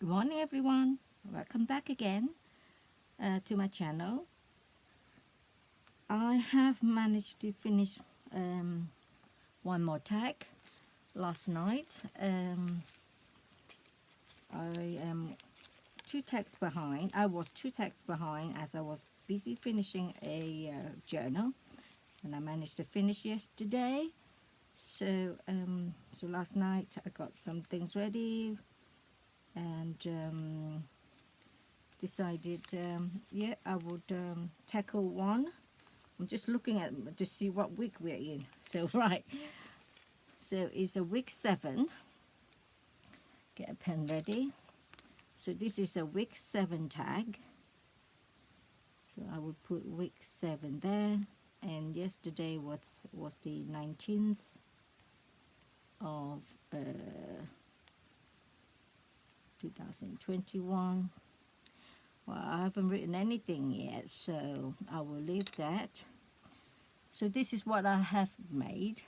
Good morning, everyone. Welcome back again to my channel. I have managed to finish one more tag last night. I am two tags behind. I was two tags behind as I was busy finishing a journal, and I managed to finish yesterday. So last night I got some things ready and decided, yeah, I would tackle one. I'm just looking at to see what week we're in. So right, so it's a week 7. Get a pen ready. So this is a week 7 tag. So I will put week 7 there. And yesterday was the 19th of 2021. Well, I haven't written anything yet, so I will leave that. So this is what I have made.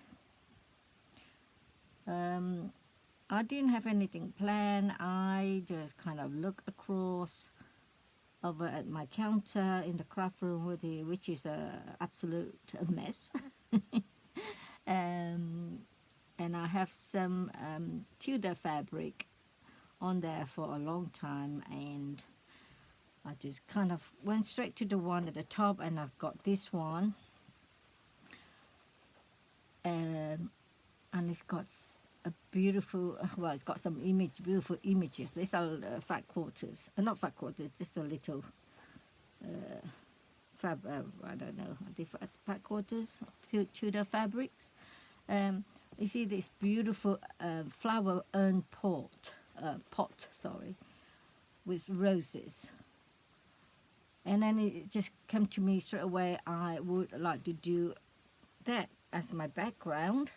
I didn't have anything planned. I just kind of look across over at my counter in the craft room, which is a absolute mess. And I have some Tudor fabric on there for a long time, and I just kind of went straight to the one at the top, and I've got this one, and it's got a beautiful, well, it's got some beautiful images. These are fat quarters, not fat quarters, just a little I don't know, fat quarters, Tudor fabrics. You see this beautiful flower urn pot, sorry, with roses. And then it just came to me straight away, I would like to do that as my background.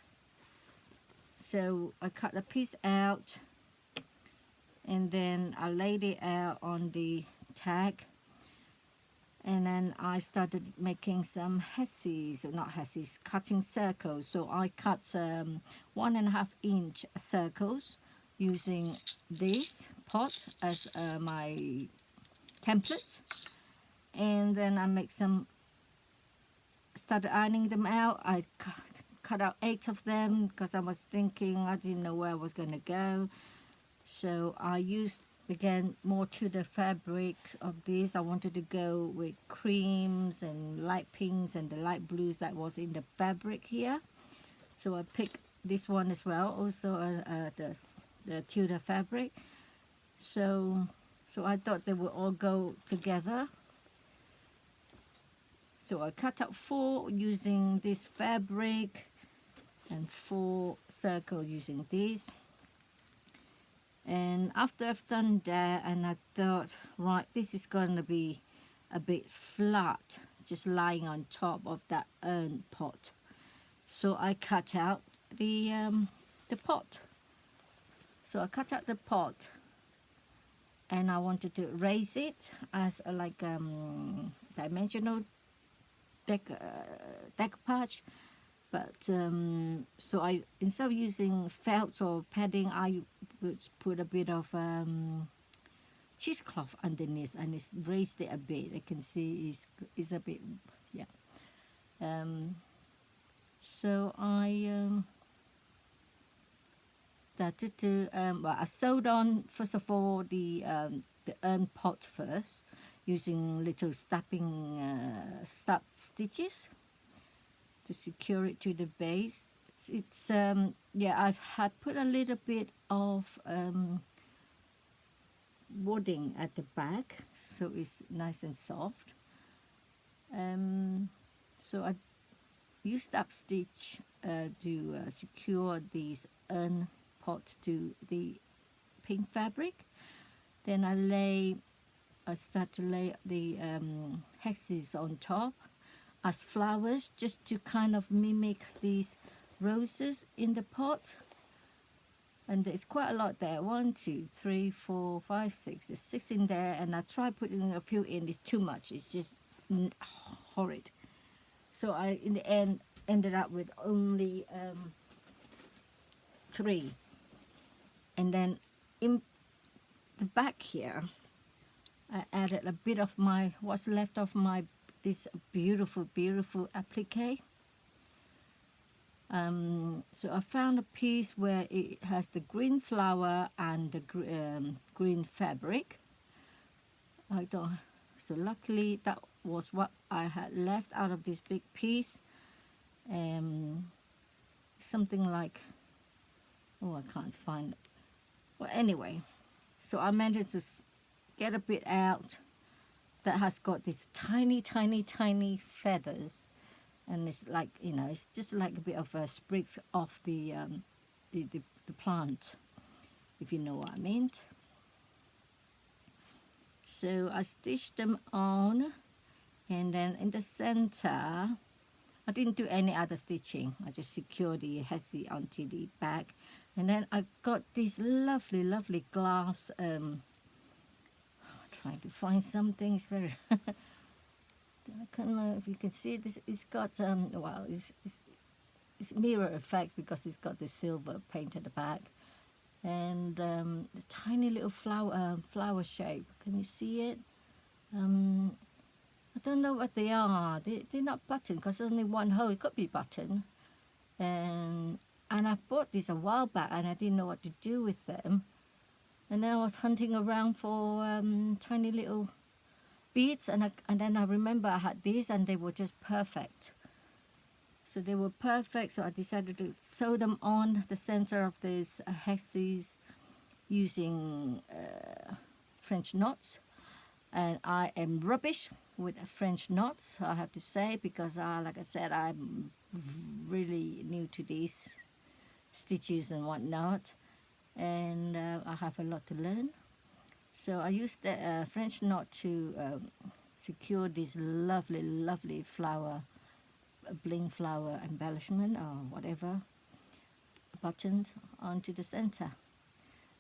So I cut the piece out, and then I laid it out on the tag, and then I started making some Hexies, or not Hexies, cutting circles. So I cut 1.5 inch circles using this pot as my template. And then I make some, started ironing them out. I cut out 8 of them because I was thinking, I didn't know where I was going to go. So I used, again, more Tudor fabrics of this. I wanted to go with creams and light pinks and the light blues that was in the fabric here. So I picked this one as well, also the Tudor fabric. So I thought they would all go together. So I cut out 4 using this fabric and 4 circles using this. And after I've done that, and I thought, right, this is going to be a bit flat, just lying on top of that urn pot. So I cut out the pot. So I cut out the pot, and I wanted to raise it as a, like dimensional decoupage. But so I, instead of using felt or padding, I would put a bit of cheesecloth underneath, and it's raised it a bit. I can see it's a bit, yeah. So I started to well, I sewed on first of all the urn pot first, using little stop stitches to secure it to the base. It's yeah, I've had put a little bit of wadding at the back, so it's nice and soft. So I used up stitch to secure this urn pot to the pink fabric. Then I start to lay the Hexies on top as flowers, just to kind of mimic these roses in the pot. And there's quite a lot there, 1, 2, 3, 4, 5, 6. There's 6 in there, and I tried putting a few in. It's too much. It's just horrid. So I, in the end, ended up with only 3. And then the back here, I added a bit of my what's left of my this beautiful applique. So I found a piece where it has the green flower and the green fabric. I don't. So luckily that was what I had left out of this big piece. Something like, oh, I can't find it. Well, anyway, so I managed to get a bit out that has got these tiny feathers, and it's like, you know, it's just like a bit of a sprigs off the plant, if you know what I mean. So I stitched them on, and then in the center, I didn't do any other stitching. I just secured the Hexies onto the back, and then I got this lovely glass. Trying to find something. It's very. I can't know if you can see this. It's got well, it's mirror effect because it's got the silver paint at the back, and the tiny little flower shape. Can you see it? I don't know what they are. They're not button because only one hole. It could be button. And I bought this a while back and I didn't know what to do with them. And then I was hunting around for tiny little beads, and then I remember I had these and they were just perfect. So they were perfect. So I decided to sew them on the center of these Hexies using French knots. And I am rubbish with French knots, I have to say, because like I said, I'm really new to these stitches and whatnot, and I have a lot to learn. So I used the French knot to secure this lovely flower, bling flower embellishment or whatever, buttons onto the center,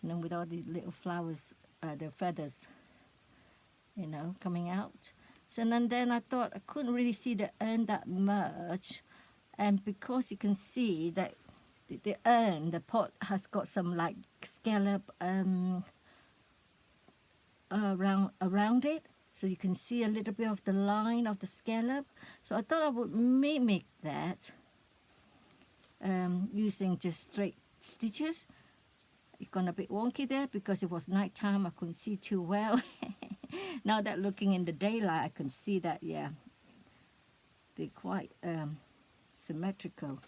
and then with all the little flowers, the feathers, you know, coming out. So then I thought I couldn't really see the urn that much, and because you can see that the urn, the pot has got some like scallop around it, so you can see a little bit of the line of the scallop. So I thought I would mimic that using just straight stitches. It got a bit wonky there because it was nighttime. I couldn't see too well. Now that looking in the daylight, I can see that, yeah, they're quite symmetrical.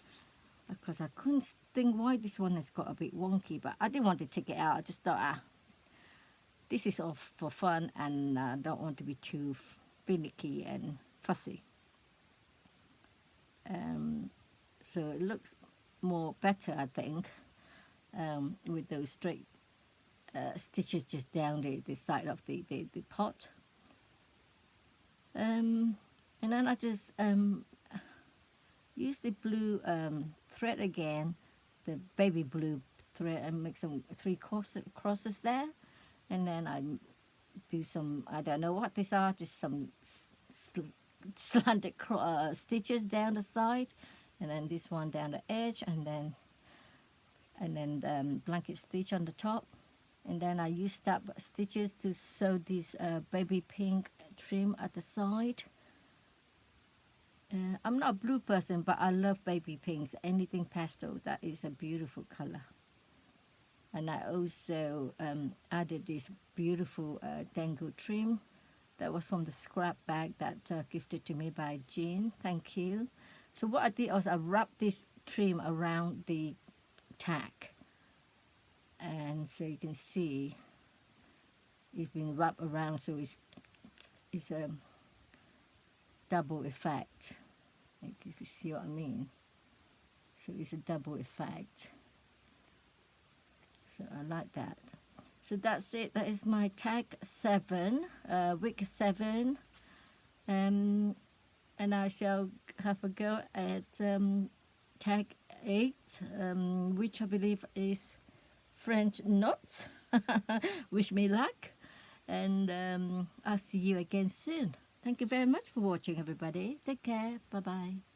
Because I couldn't think why this one has got a bit wonky, but I didn't want to take it out. I just thought, this is all for fun, and I don't want to be too finicky and fussy. So it looks more better, I think, with those straight stitches just down the side of the pot. And then I just use the blue thread again, the baby blue thread, and make some 3 crosses there. And then I do some, I don't know what these are, just some slanted stitches down the side, and then this one down the edge, and then blanket stitch on the top. And then I use stab stitches to sew this baby pink trim at the side. I'm not a blue person, but I love baby pinks. Anything pastel, that is a beautiful color. And I also added this beautiful dangle trim that was from the scrap bag that gifted to me by Jean. Thank you. So what I did was I wrapped this trim around the tag. And so you can see it's been wrapped around, so it's a double effect. If you see what I mean. So it's a double effect. So I like that. So that's it. That is my tag 7, week 7. And I shall have a go at tag 8, which I believe is French knots. Wish me luck. And I'll see you again soon. Thank you very much for watching, everybody. Take care. Bye-bye.